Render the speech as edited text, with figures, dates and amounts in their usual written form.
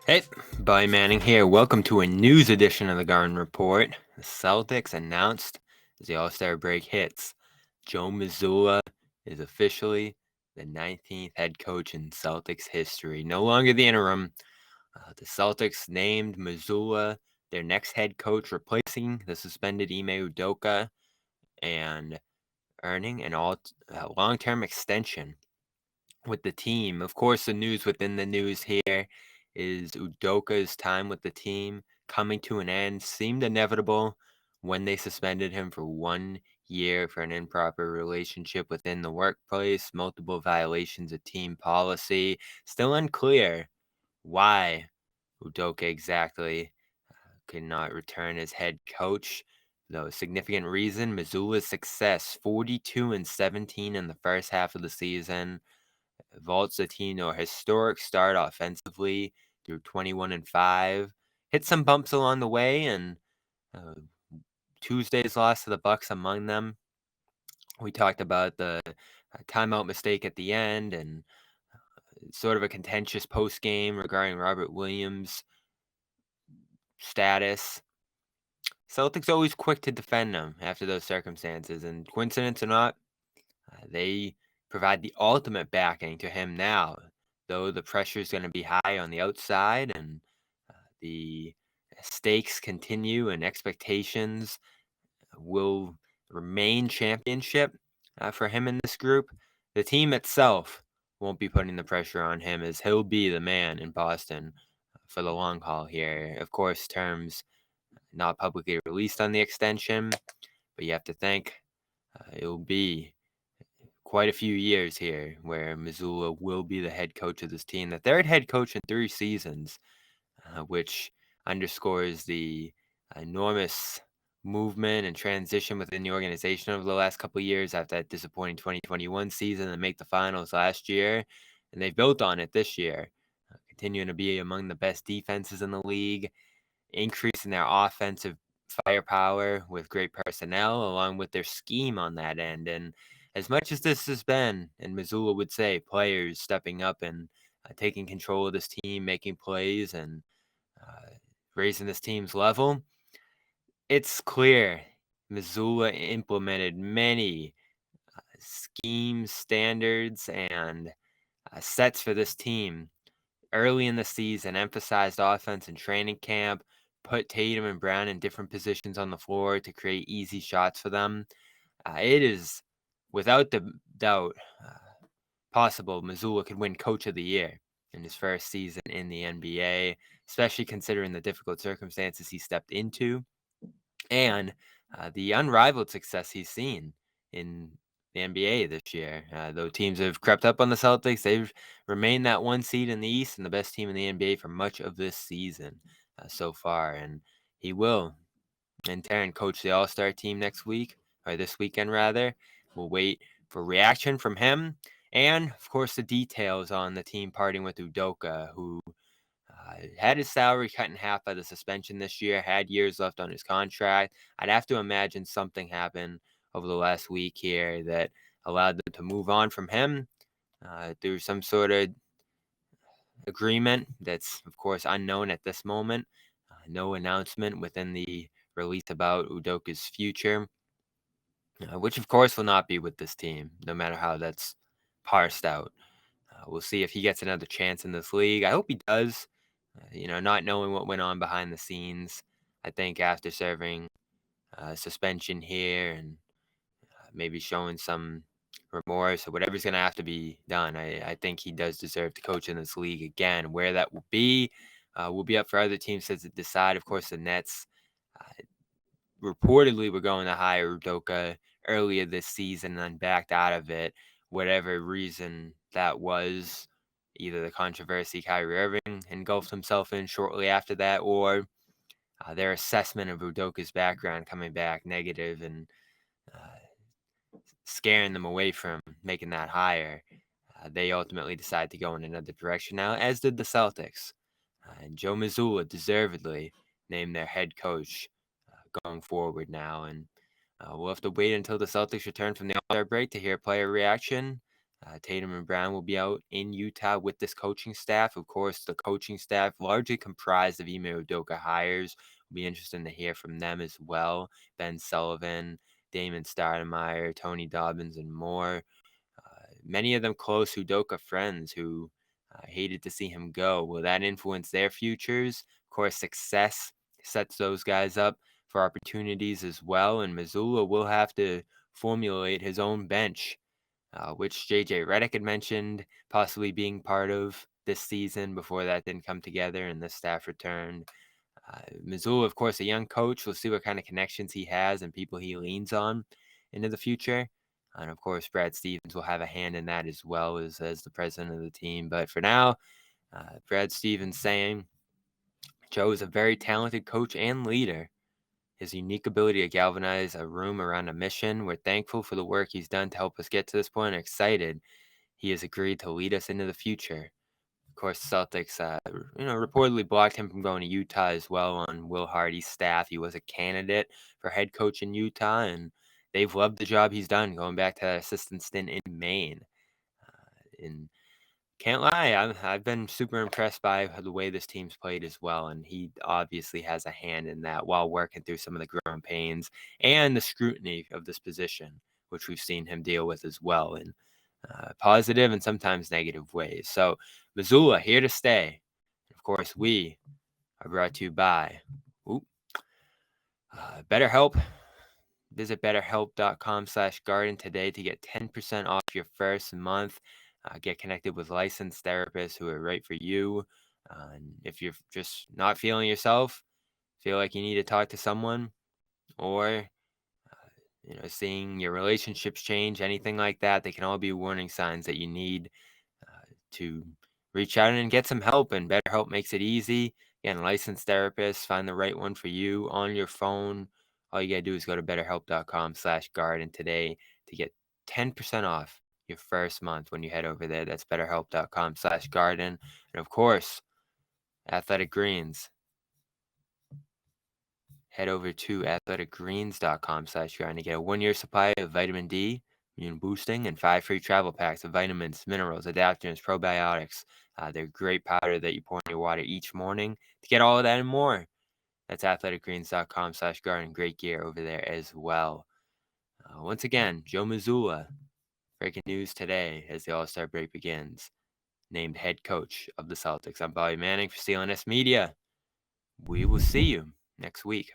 Hey, Buddy Manning here. Welcome to a news edition of the Garden Report. The Celtics announced as the All-Star break hits, Joe Mazzulla is officially the 19th head coach in Celtics history. No longer the interim. The Celtics named Mazzulla their next head coach, replacing the suspended Ime Udoka and earning an long-term extension with the team. Of course, the news within the news here is Udoka's time with the team coming to an end seemed inevitable when they suspended him for 1 year for an improper relationship within the workplace, multiple violations of team policy. Still unclear why Udoka exactly could not return as head coach. Though a significant reason, Missoula's success, 42-17 in the first half of the season, vaults the team to a historic start offensively through 21-5. Hit some bumps along the way, and Tuesday's loss to the Bucks among them. We talked about the timeout mistake at the end and sort of a contentious post game regarding Robert Williams' status. Celtics always quick to defend them after those circumstances, and coincidence or not, they provide the ultimate backing to him now, though the pressure is going to be high on the outside and the stakes continue and expectations will remain championship for him in this group. The team itself won't be putting the pressure on him as he'll be the man in Boston for the long haul here. Of course, terms not publicly released on the extension, but you have to think it'll be quite a few years here where Mazzulla will be the head coach of this team, the third head coach in 3 seasons, which underscores the enormous movement and transition within the organization over the last couple of years after that disappointing 2021 season and make the finals last year. And they've built on it this year, continuing to be among the best defenses in the league, increasing their offensive firepower with great personnel along with their scheme on that end. And as much as this has been, and Mazzulla would say, players stepping up and taking control of this team, making plays, and raising this team's level, it's clear Mazzulla implemented many schemes, standards, and sets for this team early in the season, emphasized offense in training camp, put Tatum and Brown in different positions on the floor to create easy shots for them. It is, without the doubt, possible Mazzulla could win Coach of the Year in his first season in the NBA, especially considering the difficult circumstances he stepped into and the unrivaled success he's seen in the NBA this year. Though teams have crept up on the Celtics, they've remained that 1 seed in the East and the best team in the NBA for much of this season so far. And he will, in turn, coach the All-Star team next week, or this weekend rather. We'll wait for reaction from him. And, of course, the details on the team parting with Udoka, who had his salary cut in half by the suspension this year, had years left on his contract. I'd have to imagine something happened over the last week here that allowed them to move on from him through some sort of agreement that's, of course, unknown at this moment. No announcement within the release about Udoka's future, which, of course, will not be with this team, no matter how that's parsed out. We'll see if he gets another chance in this league. I hope he does. Not knowing what went on behind the scenes, I think after serving suspension here and maybe showing some remorse or whatever's going to have to be done, I think he does deserve to coach in this league again. Where that will be up for other teams to decide. Of course, the Nets reportedly were going to hire Udoka earlier this season and then backed out of it, whatever reason that was. Either the controversy Kyrie Irving engulfed himself in shortly after that, or their assessment of Udoka's background coming back negative and scaring them away from making that hire. They ultimately decided to go in another direction now, as did the Celtics. And Joe Mazzulla deservedly named their head coach going forward now. And we'll have to wait until the Celtics return from the All-Star break to hear player reaction. Tatum and Brown will be out in Utah with this coaching staff. Of course, the coaching staff, largely comprised of Ime Udoka hires, will be interesting to hear from them as well. Ben Sullivan, Damon Stoudemire, Tony Dobbins, and more. Many of them close Udoka friends who hated to see him go. Will that influence their futures? Of course, success sets those guys up for opportunities as well, and Mazzulla will have to formulate his own bench, which JJ Redick had mentioned possibly being part of this season before that didn't come together and the staff returned. Mazzulla, of course, a young coach. We'll see what kind of connections he has and people he leans on into the future. And of course, Brad Stevens will have a hand in that as well as the president of the team. But for now, Brad Stevens saying Joe is a very talented coach and leader. His unique ability to galvanize a room around a mission. We're thankful for the work he's done to help us get to this point and excited he has agreed to lead us into the future. Of course, the Celtics, reportedly blocked him from going to Utah as well on Will Hardy's staff. He was a candidate for head coach in Utah, and they've loved the job he's done, going back to that assistant stint in Maine. And can't lie, I've been super impressed by the way this team's played as well, and he obviously has a hand in that while working through some of the growing pains and the scrutiny of this position, which we've seen him deal with as well in positive and sometimes negative ways. So Mazzulla here to stay. Of course, we are brought to you by BetterHelp. Visit betterhelp.com/garden today to get 10% off your first month. Get connected with licensed therapists who are right for you. And if you're just not feeling yourself, feel like you need to talk to someone, or seeing your relationships change, anything like that, they can all be warning signs that you need to reach out and get some help. And BetterHelp makes it easy. Again, licensed therapists, find the right one for you on your phone. All you gotta do is go to betterhelp.com/garden today to get 10% off your first month when you head over there. That's betterhelp.com/garden. And of course, Athletic Greens. Head over to athleticgreens.com/garden to get a 1-year supply of vitamin D, immune boosting, and 5 free travel packs of vitamins, minerals, adaptogens, probiotics. They're great powder that you pour in your water each morning to get all of that and more. That's athleticgreens.com/garden. Great gear over there as well. Once again, Joe Mazzulla, breaking news today as the All-Star break begins, named head coach of the Celtics. I'm Bobby Manning for CLNS Media. We will see you next week.